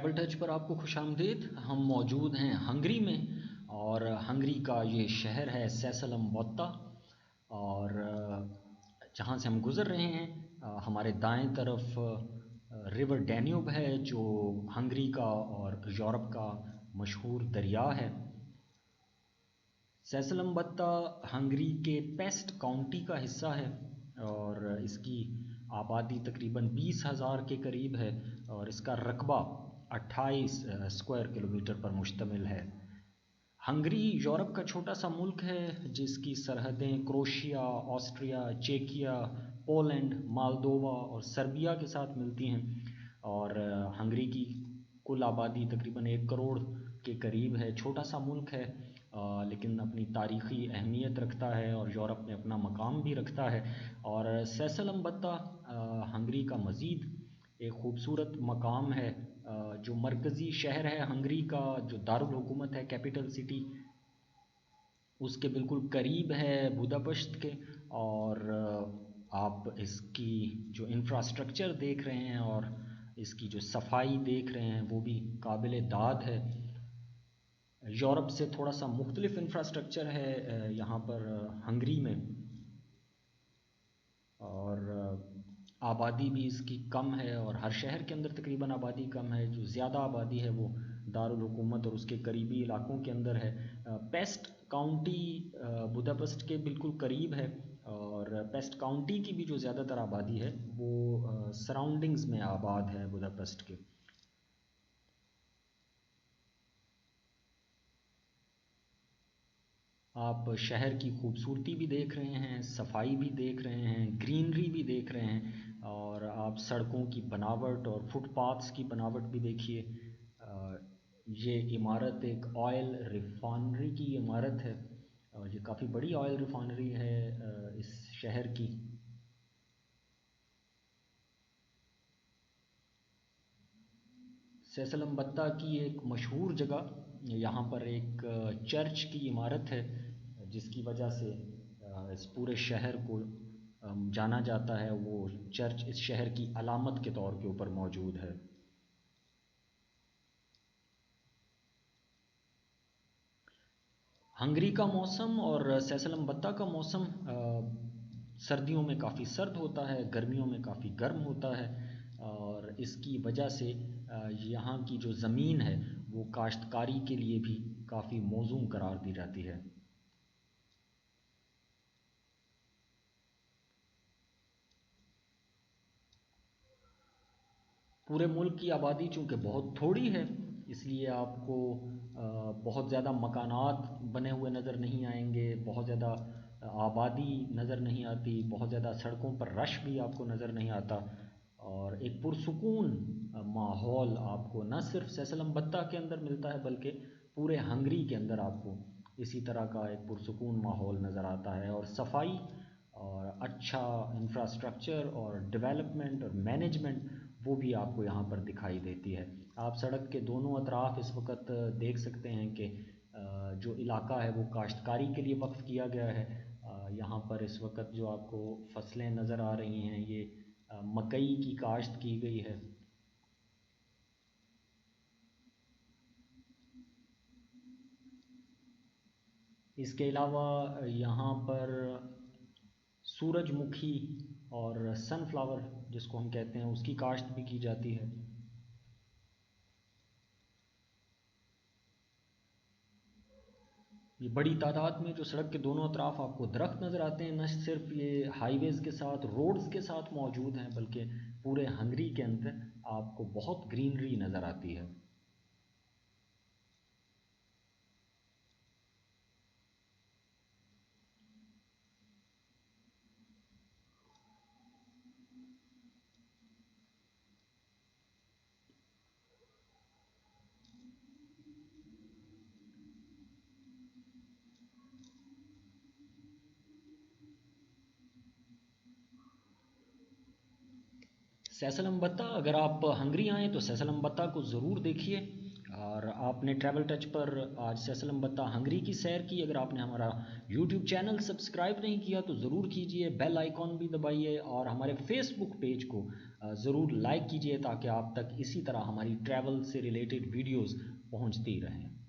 Travel touch पर आपको खुशामदीद। हम मौजूद हैं हंगरी में और हंगरी का ये शहर है सैसलमबत्ता। और जहाँ से हम गुज़र रहे हैं हमारे दाएं तरफ रिवर डैन्यूब है जो हंगरी का और यूरोप का मशहूर दरिया है। सैसलमबत्ता हंगरी के पेस्ट काउंटी का हिस्सा है और इसकी आबादी तकरीबन 20,000 के करीब है और इसका रकबा 28 स्क्वायर किलोमीटर पर मुश्तमिल है। हंगरी यूरोप का छोटा सा मुल्क है जिसकी सरहदें क्रोशिया, ऑस्ट्रिया, चेकिया, पोलैंड, मोल्दोवा और सर्बिया के साथ मिलती हैं। और हंगरी की कुल आबादी तकरीबन 1 करोड़ के करीब है। छोटा सा मुल्क है लेकिन अपनी तारीख़ी अहमियत रखता है और यूरोप में अपना मकाम भी रखता है। और सैसलमबत्ता हंगरी का मज़ीद एक ख़ूबसूरत मकाम है जो मरकज़ी शहर है हंगरी का, जो दारुल हुकूमत है, कैपिटल सिटी, उसके बिल्कुल करीब है बुदापेस्ट के। और आप इसकी जो इंफ्रास्ट्रक्चर देख रहे हैं और इसकी जो सफाई देख रहे हैं वो भी काबिल दाद है। यूरोप से थोड़ा सा मुख्तलिफ इंफ्रास्ट्रक्चर है यहाँ पर हंगरी में और आबादी भी इसकी कम है और हर शहर के अंदर तकरीबन आबादी कम है। जो ज़्यादा आबादी है वो दारुल हुकूमत और उसके करीबी इलाकों के अंदर है। पेस्ट काउंटी बुदापेस्ट के बिल्कुल करीब है और पेस्ट काउंटी की भी जो ज़्यादातर आबादी है वो सराउंडिंग्स में आबाद है बुदापेस्ट के। आप शहर की खूबसूरती भी देख रहे हैं, सफाई भी देख रहे हैं, ग्रीनरी भी देख रहे हैं और आप सड़कों की बनावट और फुटपाथ्स की बनावट भी देखिए। ये इमारत एक ऑयल रिफाइनरी की इमारत है और ये काफ़ी बड़ी ऑयल रिफाइनरी है इस शहर की। सैसलमबत्ता की एक मशहूर जगह, यहाँ पर एक चर्च की इमारत है जिसकी वजह से इस पूरे शहर को जाना जाता है। वो चर्च इस शहर की अलामत के तौर के ऊपर मौजूद है। हंगरी का मौसम और सैसलमबत्ता का मौसम सर्दियों में काफ़ी सर्द होता है, गर्मियों में काफ़ी गर्म होता है और इसकी वजह से यहाँ की जो ज़मीन है वो काश्तकारी के लिए भी काफ़ी मौजून करार दी जाती है। पूरे मुल्क की आबादी चूँकि बहुत थोड़ी है इसलिए आपको बहुत ज़्यादा मकानात बने हुए नज़र नहीं आएंगे, बहुत ज़्यादा आबादी नज़र नहीं आती, बहुत ज़्यादा सड़कों पर रश भी आपको नज़र नहीं आता और एक पुरसुकून माहौल आपको न सिर्फ सैसलमबत्ता के अंदर मिलता है बल्कि पूरे हंगरी के अंदर आपको इसी तरह का एक पुरसुकून माहौल नज़र आता है। और सफाई और अच्छा इंफ्रास्ट्रक्चर और डेवलपमेंट और मैनेजमेंट वो भी आपको यहाँ पर दिखाई देती है। आप सड़क के दोनों अतराफ इस वक्त देख सकते हैं कि जो इलाका है वो काश्तकारी के लिए वक्फ किया गया है। यहाँ पर इस वक्त जो आपको फसलें नज़र आ रही हैं ये मकई की काश्त की गई है। इसके अलावा यहाँ पर सूरजमुखी और सनफ्लावर जिसको हम कहते हैं उसकी काश्त भी की जाती है। ये बड़ी तादाद में जो सड़क के दोनों तरफ आपको दरख्त नज़र आते हैं, न सिर्फ ये हाईवेज़ के साथ, रोड्स के साथ मौजूद हैं बल्कि पूरे हंगरी के अंदर आपको बहुत ग्रीनरी नज़र आती है। सैसलमबत्ता, अगर आप हंगरी आएँ तो सैसलमबत्ता को ज़रूर देखिए। और आपने ट्रैवल टच पर आज सैसलमबत्ता हंगरी की सैर की। अगर आपने हमारा यूट्यूब चैनल सब्सक्राइब नहीं किया तो ज़रूर कीजिए, बेल आइकॉन भी दबाइए और हमारे फेसबुक पेज को ज़रूर लाइक कीजिए ताकि आप तक इसी तरह हमारी ट्रैवल से रिलेटेड वीडियोस पहुंचती रहें।